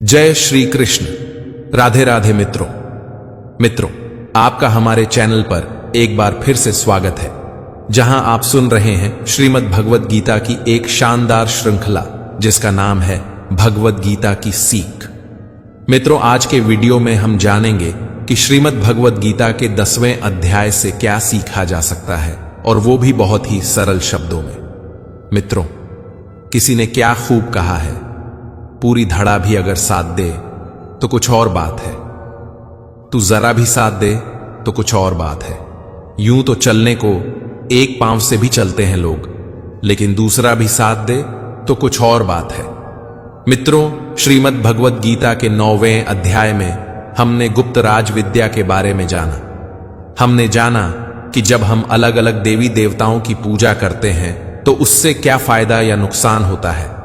जय श्री कृष्ण। राधे राधे मित्रों, आपका हमारे चैनल पर एक बार फिर से स्वागत है, जहां आप सुन रहे हैं श्रीमद् भगवद गीता की एक शानदार श्रृंखला जिसका नाम है भगवद गीता की सीख। मित्रों, आज के वीडियो में हम जानेंगे कि श्रीमद् भगवद गीता के 10वें अध्याय से क्या सीखा जा सकता है, और वो भी बहुत ही सरल शब्दों में। मित्रों, किसी ने क्या खूब कहा है, पूरी धड़ा भी अगर साथ दे तो कुछ और बात है, तू जरा भी साथ दे तो कुछ और बात है। यूं तो चलने को एक पांव से भी चलते हैं लोग, लेकिन दूसरा भी साथ दे तो कुछ और बात है। मित्रों, श्रीमद् भगवद गीता के 9वें अध्याय में हमने गुप्त राज विद्या के बारे में जाना। हमने जाना कि जब हम अलग अलग देवी देवताओं की पूजा करते हैं तो उससे क्या फायदा या नुकसान होता है।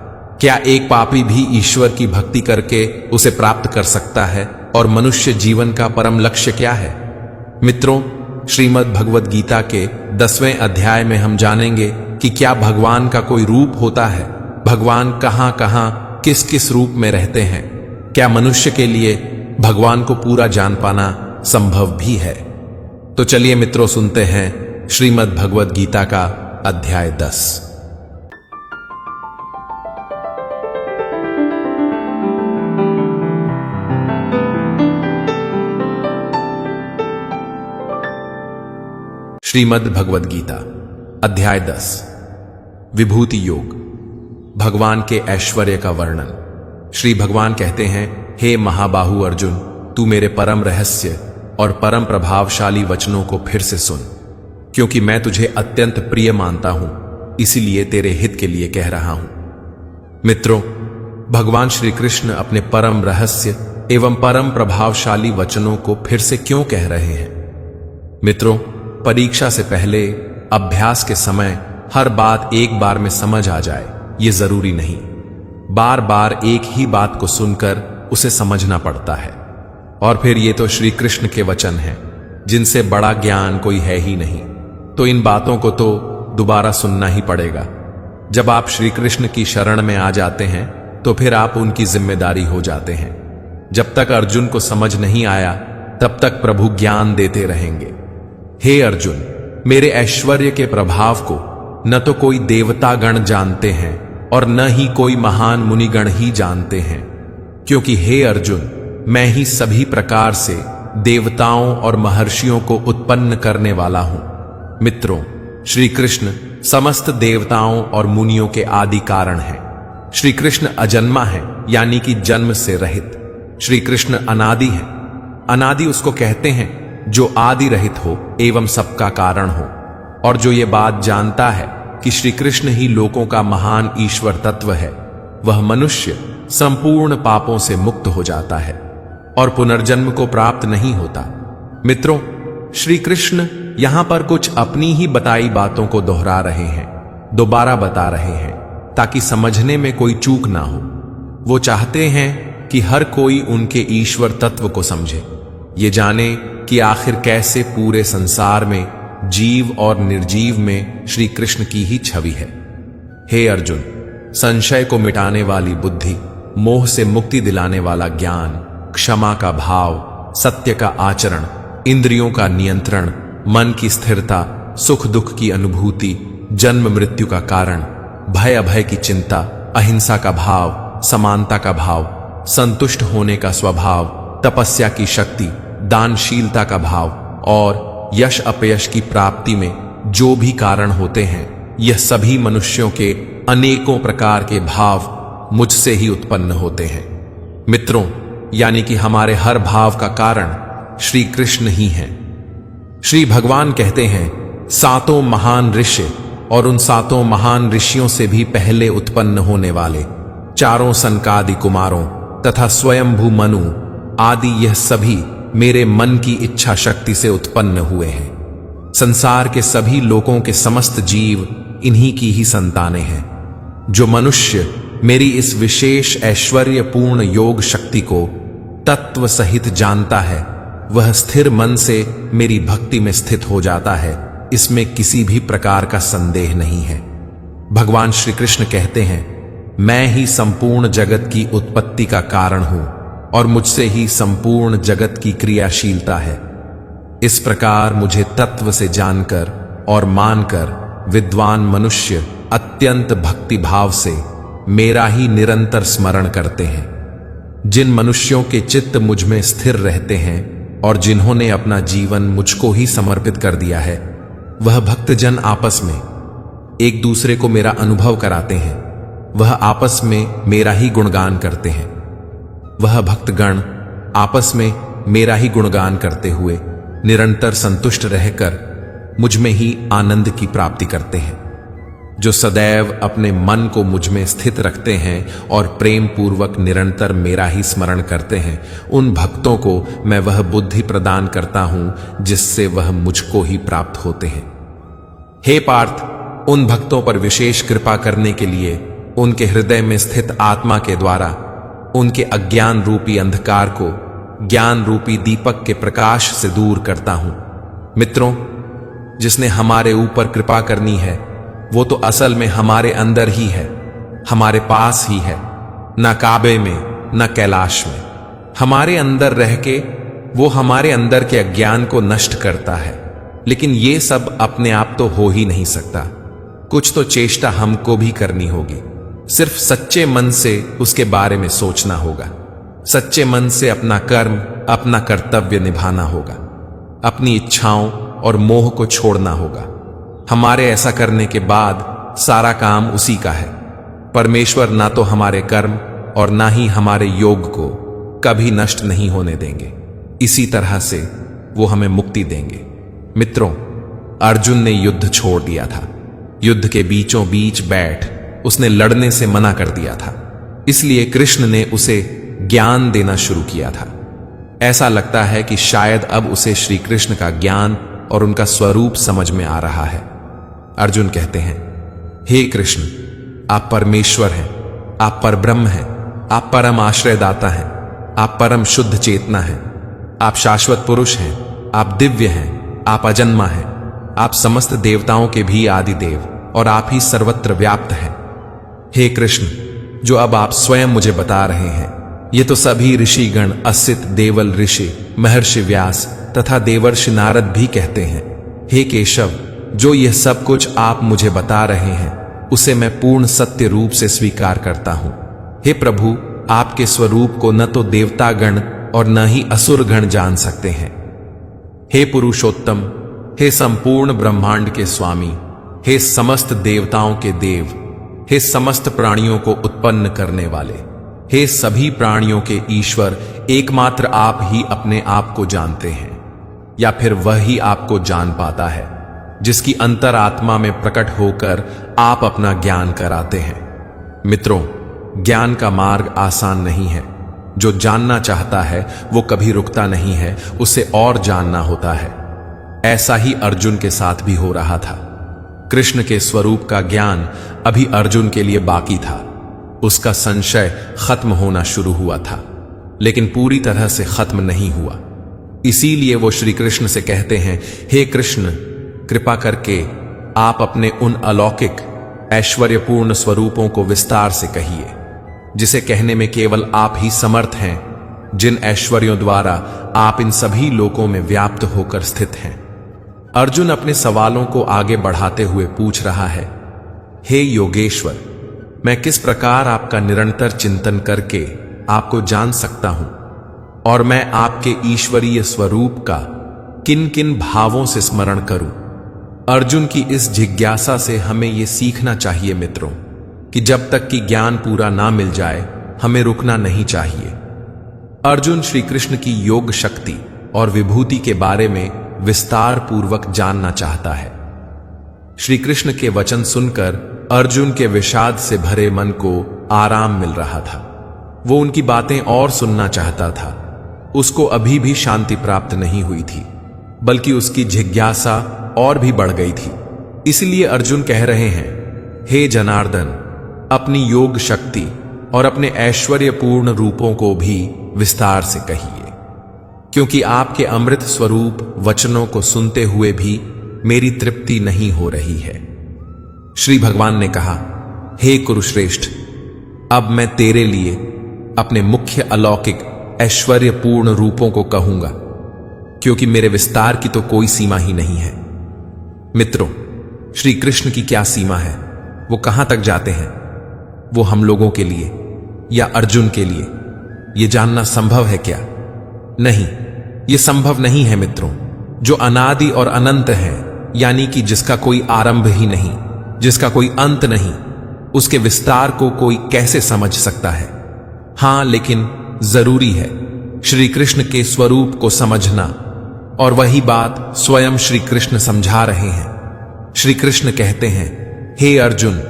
क्या एक पापी भी ईश्वर की भक्ति करके उसे प्राप्त कर सकता है, और मनुष्य जीवन का परम लक्ष्य क्या है। मित्रों, श्रीमद् भगवद गीता के 10वें अध्याय में हम जानेंगे कि क्या भगवान का कोई रूप होता है, भगवान कहां कहां किस किस रूप में रहते हैं, क्या मनुष्य के लिए भगवान को पूरा जान पाना संभव भी है। तो चलिए मित्रों, सुनते हैं श्रीमद् भगवद गीता का अध्याय 10। श्रीमद् भगवद गीता अध्याय 10 विभूति योग, भगवान के ऐश्वर्य का वर्णन। श्री भगवान कहते हैं, हे महाबाहु अर्जुन, तू मेरे परम रहस्य और परम प्रभावशाली वचनों को फिर से सुन, क्योंकि मैं तुझे अत्यंत प्रिय मानता हूं, इसीलिए तेरे हित के लिए कह रहा हूं। मित्रों, भगवान श्री कृष्ण अपने परम रहस्य एवं परम प्रभावशाली वचनों को फिर से क्यों कह रहे हैं। मित्रों, परीक्षा से पहले, अभ्यास के समय हर बात एक बार में समझ आ जाए ये जरूरी नहीं। बार बार एक ही बात को सुनकर उसे समझना पड़ता है। और फिर ये तो श्री कृष्ण के वचन हैं, जिनसे बड़ा ज्ञान कोई है ही नहीं, तो इन बातों को तो दोबारा सुनना ही पड़ेगा। जब आप श्री कृष्ण की शरण में आ जाते हैं तो फिर आप उनकी जिम्मेदारी हो जाते हैं। जब तक अर्जुन को समझ नहीं आया तब तक प्रभु ज्ञान देते रहेंगे। हे अर्जुन, मेरे ऐश्वर्य के प्रभाव को न तो कोई देवता गण जानते हैं और न ही कोई महान मुनिगण ही जानते हैं, क्योंकि हे अर्जुन, मैं ही सभी प्रकार से देवताओं और महर्षियों को उत्पन्न करने वाला हूं। मित्रों, श्री कृष्ण समस्त देवताओं और मुनियों के आदि कारण हैं। श्री कृष्ण अजन्मा है, यानी कि जन्म से रहित। श्री कृष्ण अनादि है। अनादि उसको कहते हैं जो आदि रहित हो एवं सबका कारण हो, और जो ये बात जानता है कि श्री कृष्ण ही लोकों का महान ईश्वर तत्व है, वह मनुष्य संपूर्ण पापों से मुक्त हो जाता है और पुनर्जन्म को प्राप्त नहीं होता। मित्रों, श्री कृष्ण यहां पर कुछ अपनी ही बताई बातों को दोहरा रहे हैं, दोबारा बता रहे हैं, ताकि समझने में कोई चूक ना हो। वो चाहते हैं कि हर कोई उनके ईश्वर तत्व को समझे, ये जाने कि आखिर कैसे पूरे संसार में जीव और निर्जीव में श्री कृष्ण की ही छवि है। हे अर्जुन, संशय को मिटाने वाली बुद्धि, मोह से मुक्ति दिलाने वाला ज्ञान, क्षमा का भाव, सत्य का आचरण, इंद्रियों का नियंत्रण, मन की स्थिरता, सुख दुख की अनुभूति, जन्म मृत्यु का कारण, भय अभय की चिंता, अहिंसा का भाव, समानता का भाव, संतुष्ट होने का स्वभाव, तपस्या की शक्ति, दानशीलता का भाव और यश अपयश की प्राप्ति में जो भी कारण होते हैं, यह सभी मनुष्यों के अनेकों प्रकार के भाव मुझसे ही उत्पन्न होते हैं। मित्रों, यानी कि हमारे हर भाव का कारण श्री कृष्ण ही हैं। श्री भगवान कहते हैं, 7 महान ऋषि और उन 7 महान ऋषियों से भी पहले उत्पन्न होने वाले 4 सनकादि कुमारों तथा स्वयंभू मनु आदि, यह सभी मेरे मन की इच्छा शक्ति से उत्पन्न हुए हैं। संसार के सभी लोगों के समस्त जीव इन्हीं की ही संतानें हैं। जो मनुष्य मेरी इस विशेष ऐश्वर्यपूर्ण योग शक्ति को तत्व सहित जानता है, वह स्थिर मन से मेरी भक्ति में स्थित हो जाता है, इसमें किसी भी प्रकार का संदेह नहीं है। भगवान श्री कृष्ण कहते हैं, मैं ही संपूर्ण जगत की उत्पत्ति का कारण हूं और मुझसे ही संपूर्ण जगत की क्रियाशीलता है। इस प्रकार मुझे तत्व से जानकर और मानकर विद्वान मनुष्य अत्यंत भक्तिभाव से मेरा ही निरंतर स्मरण करते हैं। जिन मनुष्यों के चित्त मुझ में स्थिर रहते हैं और जिन्होंने अपना जीवन मुझको ही समर्पित कर दिया है, वह भक्तजन आपस में एक दूसरे को मेरा अनुभव कराते हैं। वह आपस में मेरा ही गुणगान करते हैं। वह भक्तगण आपस में मेरा ही गुणगान करते हुए निरंतर संतुष्ट रहकर मुझ में ही आनंद की प्राप्ति करते हैं। जो सदैव अपने मन को मुझ में स्थित रखते हैं और प्रेम पूर्वक निरंतर मेरा ही स्मरण करते हैं, उन भक्तों को मैं वह बुद्धि प्रदान करता हूं जिससे वह मुझको ही प्राप्त होते हैं। हे पार्थ, उन भक्तों पर विशेष कृपा करने के लिए उनके हृदय में स्थित आत्मा के द्वारा उनके अज्ञान रूपी अंधकार को ज्ञान रूपी दीपक के प्रकाश से दूर करता हूं। मित्रों, जिसने हमारे ऊपर कृपा करनी है वो तो असल में हमारे अंदर ही है, हमारे पास ही है, न काबे में न कैलाश में। हमारे अंदर रह के वो हमारे अंदर के अज्ञान को नष्ट करता है। लेकिन ये सब अपने आप तो हो ही नहीं सकता, कुछ तो चेष्टा हमको भी करनी होगी। सिर्फ सच्चे मन से उसके बारे में सोचना होगा। सच्चे मन से अपना कर्म, अपना कर्तव्य निभाना होगा। अपनी इच्छाओं और मोह को छोड़ना होगा। हमारे ऐसा करने के बाद सारा काम उसी का है। परमेश्वर ना तो हमारे कर्म और ना ही हमारे योग को कभी नष्ट नहीं होने देंगे। इसी तरह से वो हमें मुक्ति देंगे। मित्रों, अर्जुन ने युद्ध छोड़ दिया था। युद्ध के बीचों बीच बैठ उसने लड़ने से मना कर दिया था। इसलिए कृष्ण ने उसे ज्ञान देना शुरू किया था। ऐसा लगता है कि शायद अब उसे श्री कृष्ण का ज्ञान और उनका स्वरूप समझ में आ रहा है। अर्जुन कहते हैं, हे कृष्ण, आप परमेश्वर हैं, आप परब्रह्म हैं, आप परम आश्रयदाता हैं, आप परम शुद्ध चेतना हैं, आप शाश्वत पुरुष हैं, आप दिव्य हैं, आप अजन्मा हैं, आप समस्त देवताओं के भी आदि देव और आप ही सर्वत्र व्याप्त हैं। हे कृष्ण, जो अब आप स्वयं मुझे बता रहे हैं, ये तो सभी ऋषिगण, असित, देवल ऋषि, महर्षि व्यास तथा देवर्षि नारद भी कहते हैं। हे केशव, जो यह सब कुछ आप मुझे बता रहे हैं उसे मैं पूर्ण सत्य रूप से स्वीकार करता हूं। हे प्रभु, आपके स्वरूप को न तो देवतागण और न ही असुरगण जान सकते हैं। हे पुरुषोत्तम, हे संपूर्ण ब्रह्मांड के स्वामी, हे समस्त देवताओं के देव, हे समस्त प्राणियों को उत्पन्न करने वाले, हे सभी प्राणियों के ईश्वर, एकमात्र आप ही अपने आप को जानते हैं, या फिर वह ही आपको जान पाता है, जिसकी अंतरात्मा में प्रकट होकर आप अपना ज्ञान कराते हैं। मित्रों, ज्ञान का मार्ग आसान नहीं है। जो जानना चाहता है वो कभी रुकता नहीं है, उसे और जानना होता है। ऐसा ही अर्जुन के साथ भी हो रहा था। कृष्ण के स्वरूप का ज्ञान अभी अर्जुन के लिए बाकी था। उसका संशय खत्म होना शुरू हुआ था, लेकिन पूरी तरह से खत्म नहीं हुआ। इसीलिए वो श्री कृष्ण से कहते हैं, हे कृष्ण, कृपा करके आप अपने उन अलौकिक ऐश्वर्यपूर्ण स्वरूपों को विस्तार से कहिए, जिसे कहने में केवल आप ही समर्थ हैं, जिन ऐश्वर्यों द्वारा आप इन सभी लोकों में व्याप्त होकर स्थित हैं। अर्जुन अपने सवालों को आगे बढ़ाते हुए पूछ रहा है, हे योगेश्वर, मैं किस प्रकार आपका निरंतर चिंतन करके आपको जान सकता हूं, और मैं आपके ईश्वरीय स्वरूप का किन किन भावों से स्मरण करूं। अर्जुन की इस जिज्ञासा से हमें यह सीखना चाहिए मित्रों, कि जब तक कि ज्ञान पूरा ना मिल जाए हमें रुकना नहीं चाहिए। अर्जुन श्री कृष्ण की योग शक्ति और विभूति के बारे में विस्तार पूर्वक जानना चाहता है। श्री कृष्ण के वचन सुनकर अर्जुन के विषाद से भरे मन को आराम मिल रहा था। वो उनकी बातें और सुनना चाहता था। उसको अभी भी शांति प्राप्त नहीं हुई थी, बल्कि उसकी जिज्ञासा और भी बढ़ गई थी। इसलिए अर्जुन कह रहे हैं, हे जनार्दन, अपनी योग शक्ति और अपने ऐश्वर्यपूर्ण रूपों को भी विस्तार से कहिए, क्योंकि आपके अमृत स्वरूप वचनों को सुनते हुए भी मेरी तृप्ति नहीं हो रही है। श्री भगवान ने कहा, हे कुरुश्रेष्ठ, अब मैं तेरे लिए अपने मुख्य अलौकिक ऐश्वर्यपूर्ण रूपों को कहूंगा, क्योंकि मेरे विस्तार की तो कोई सीमा ही नहीं है। मित्रों, श्री कृष्ण की क्या सीमा है? वो कहां तक जाते हैं? वो हम लोगों के लिए या अर्जुन के लिए ये जानना संभव है क्या? नहीं, ये संभव नहीं है मित्रों। जो अनादि और अनंत है, यानी कि जिसका कोई आरंभ ही नहीं, जिसका कोई अंत नहीं, उसके विस्तार को कोई कैसे समझ सकता है? हां, लेकिन जरूरी है श्री कृष्ण के स्वरूप को समझना, और वही बात स्वयं श्री कृष्ण समझा रहे हैं। श्री कृष्ण कहते हैं, हे अर्जुन,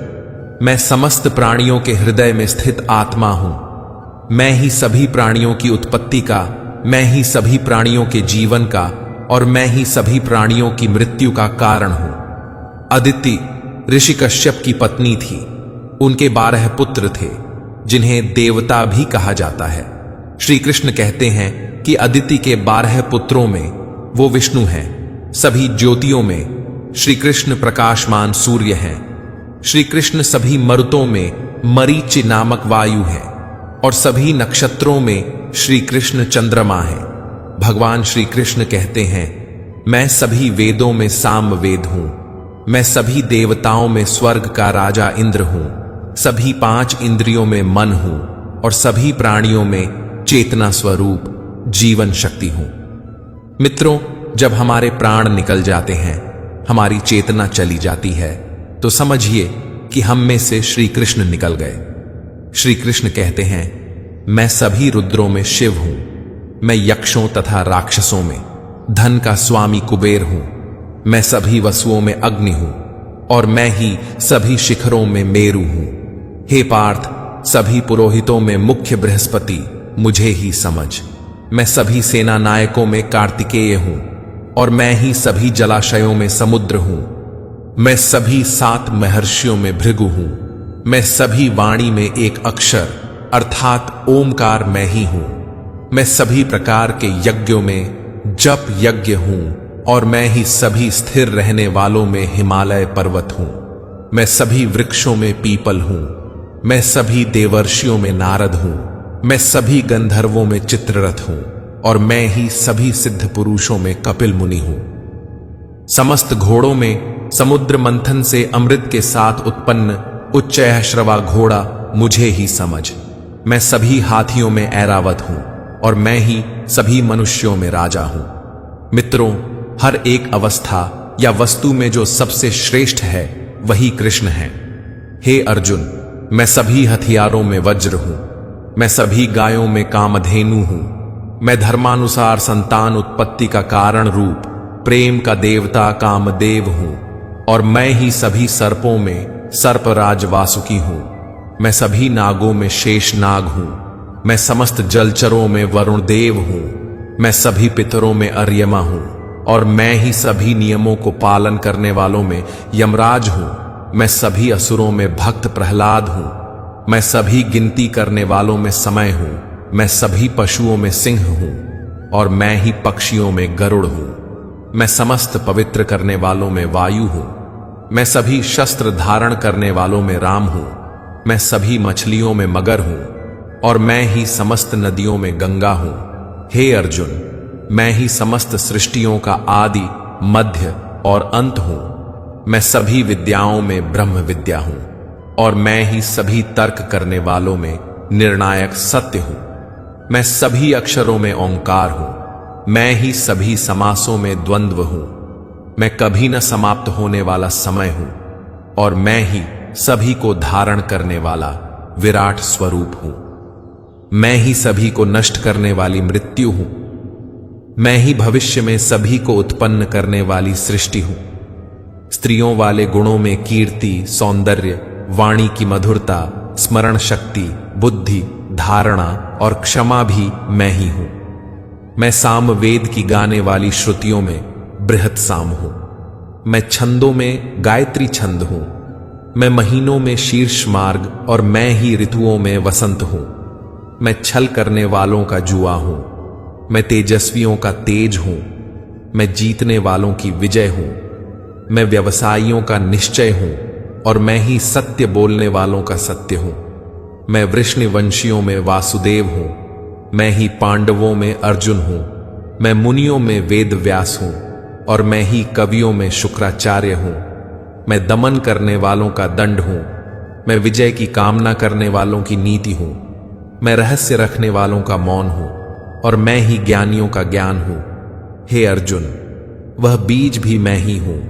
मैं समस्त प्राणियों के हृदय में स्थित आत्मा हूं। मैं ही सभी प्राणियों की उत्पत्ति का, मैं ही सभी प्राणियों के जीवन का, और मैं ही सभी प्राणियों की मृत्यु का कारण हूं। अदिति ऋषि कश्यप की पत्नी थी। उनके 12 पुत्र थे, जिन्हें देवता भी कहा जाता है। श्री कृष्ण कहते हैं कि अदिति के 12 पुत्रों में वो विष्णु हैं। सभी ज्योतियों में श्री कृष्ण प्रकाशमान सूर्य हैं। श्री कृष्ण सभी मरुतों में मरीचि नामक वायु है, और सभी नक्षत्रों में श्री कृष्ण चंद्रमा है। भगवान श्री कृष्ण कहते हैं, मैं सभी वेदों में सामवेद हूं। मैं सभी देवताओं में स्वर्ग का राजा इंद्र हूं। सभी 5 इंद्रियों में मन हूं, और सभी प्राणियों में चेतना स्वरूप जीवन शक्ति हूं। मित्रों, जब हमारे प्राण निकल जाते हैं, हमारी चेतना चली जाती है, तो समझिए कि हम में से श्री कृष्ण निकल गए। श्री कृष्ण कहते हैं, मैं सभी रुद्रों में शिव हूं। मैं यक्षों तथा राक्षसों में धन का स्वामी कुबेर हूं। मैं सभी वसुओं में अग्नि हूं, और मैं ही सभी शिखरों में मेरु हूं। हे पार्थ, सभी पुरोहितों में मुख्य बृहस्पति मुझे ही समझ। मैं सभी सेना नायकों में कार्तिकेय हूं, और मैं ही सभी जलाशयों में समुद्र हूं। मैं सभी 7 महर्षियों में भृगु हूं। मैं सभी वाणी में एक अक्षर अर्थात ओमकार मैं ही हूं। मैं सभी प्रकार के यज्ञों में जप यज्ञ हूं, और मैं ही सभी स्थिर रहने वालों में हिमालय पर्वत हूं। मैं सभी वृक्षों में पीपल हूं। मैं सभी देवर्षियों में नारद हूं। मैं सभी गंधर्वों में चित्ररथ हूं, और मैं ही सभी सिद्ध पुरुषों में कपिल मुनि हूं। समस्त घोड़ों में समुद्र मंथन से अमृत के साथ उत्पन्न उच्चैःश्रवा घोड़ा मुझे ही समझ। मैं सभी हाथियों में ऐरावत हूं, और मैं ही सभी मनुष्यों में राजा हूं। मित्रों, हर एक अवस्था या वस्तु में जो सबसे श्रेष्ठ है वही कृष्ण है। हे अर्जुन, मैं सभी हथियारों में वज्र हूं। मैं सभी गायों में कामधेनु हूं। मैं धर्मानुसार संतान उत्पत्ति का कारण रूप प्रेम का देवता कामदेव हूं, और मैं ही सभी सर्पों में सर्पराज वासुकी हूं। मैं सभी नागों में शेष नाग हूं। मैं समस्त जलचरों में वरुण देव हूं। मैं सभी पितरों में अर्यमा हूं, और मैं ही सभी नियमों को पालन करने वालों में यमराज हूं। मैं सभी असुरों में भक्त प्रहलाद हूं। मैं सभी गिनती करने वालों में समय हूं। मैं सभी पशुओं में सिंह हूं, और मैं ही पक्षियों में गरुड़ हूं। मैं समस्त पवित्र करने वालों में वायु हूं। मैं सभी शस्त्र धारण करने वालों में राम हूं। मैं सभी मछलियों में मगर हूं, और मैं ही समस्त नदियों में गंगा हूं। हे अर्जुन, मैं ही समस्त सृष्टियों का आदि मध्य और अंत हूं। मैं सभी विद्याओं में ब्रह्म विद्या हूं, और मैं ही सभी तर्क करने वालों में निर्णायक सत्य हूं। मैं सभी अक्षरों में ओंकार हूं। मैं ही सभी समासों में द्वंद्व हूं। मैं कभी न समाप्त होने वाला समय हूं, और मैं ही सभी को धारण करने वाला विराट स्वरूप हूं। मैं ही सभी को नष्ट करने वाली मृत्यु हूं। मैं ही भविष्य में सभी को उत्पन्न करने वाली सृष्टि हूं। स्त्रियों वाले गुणों में कीर्ति, सौंदर्य, वाणी की मधुरता, स्मरण शक्ति, बुद्धि, धारणा और क्षमा भी मैं ही हूं। मैं सामवेद की गाने वाली श्रुतियों में बृहत साम हूं। मैं छंदों में गायत्री छंद हूं। मैं महीनों में शीर्ष मार्ग, और मैं ही ऋतुओं में वसंत हूं। मैं छल करने वालों का जुआ हूं। मैं तेजस्वियों का तेज हूं। मैं जीतने वालों की विजय हूं। मैं व्यवसायियों का निश्चय हूं, और मैं ही सत्य बोलने वालों का सत्य हूं। मैं वृष्णिवंशियों में वासुदेव हूं, मैं ही पांडवों में अर्जुन हूं, मैं मुनियों में वेद व्यास हूं और मैं ही कवियों में शुक्राचार्य हूं। मैं दमन करने वालों का दंड हूं, मैं विजय की कामना करने वालों की नीति हूं, मैं रहस्य रखने वालों का मौन हूं और मैं ही ज्ञानियों का ज्ञान हूं। हे अर्जुन, वह बीज भी मैं ही हूं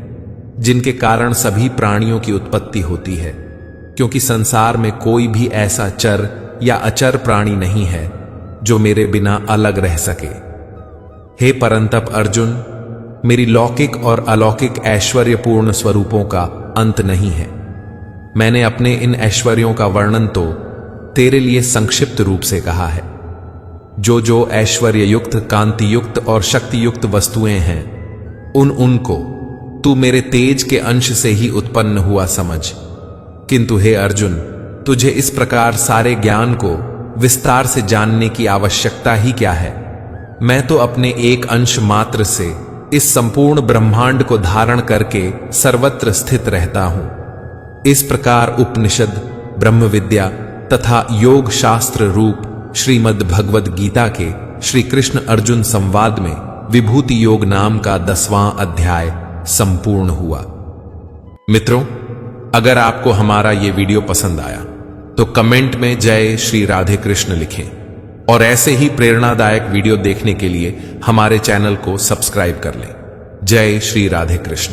जिनके कारण सभी प्राणियों की उत्पत्ति होती है, क्योंकि संसार में कोई भी ऐसा चर या अचर प्राणी नहीं है जो मेरे बिना अलग रह सके। हे परंतप अर्जुन, मेरी लौकिक और अलौकिक ऐश्वर्यपूर्ण स्वरूपों का अंत नहीं है। मैंने अपने इन ऐश्वर्यों का वर्णन तो तेरे लिए संक्षिप्त रूप से कहा है। जो ऐश्वर्य युक्त, कांति युक्त और शक्ति युक्त वस्तुएं हैं, उनको तू मेरे तेज के अंश से ही उत्पन्न हुआ समझ। किंतु हे अर्जुन, तुझे इस प्रकार सारे ज्ञान को विस्तार से जानने की आवश्यकता ही क्या है? मैं तो अपने एक अंश मात्र से इस संपूर्ण ब्रह्मांड को धारण करके सर्वत्र स्थित रहता हूं। इस प्रकार उपनिषद, ब्रह्म विद्या तथा योग शास्त्र रूप श्रीमद् भगवद गीता के श्री कृष्ण अर्जुन संवाद में विभूति योग नाम का 10वां अध्याय संपूर्ण हुआ। मित्रों, अगर आपको हमारा ये वीडियो पसंद आया तो कमेंट में जय श्री राधे कृष्ण लिखें और ऐसे ही प्रेरणादायक वीडियो देखने के लिए हमारे चैनल को सब्सक्राइब कर लें। जय श्री राधे कृष्ण।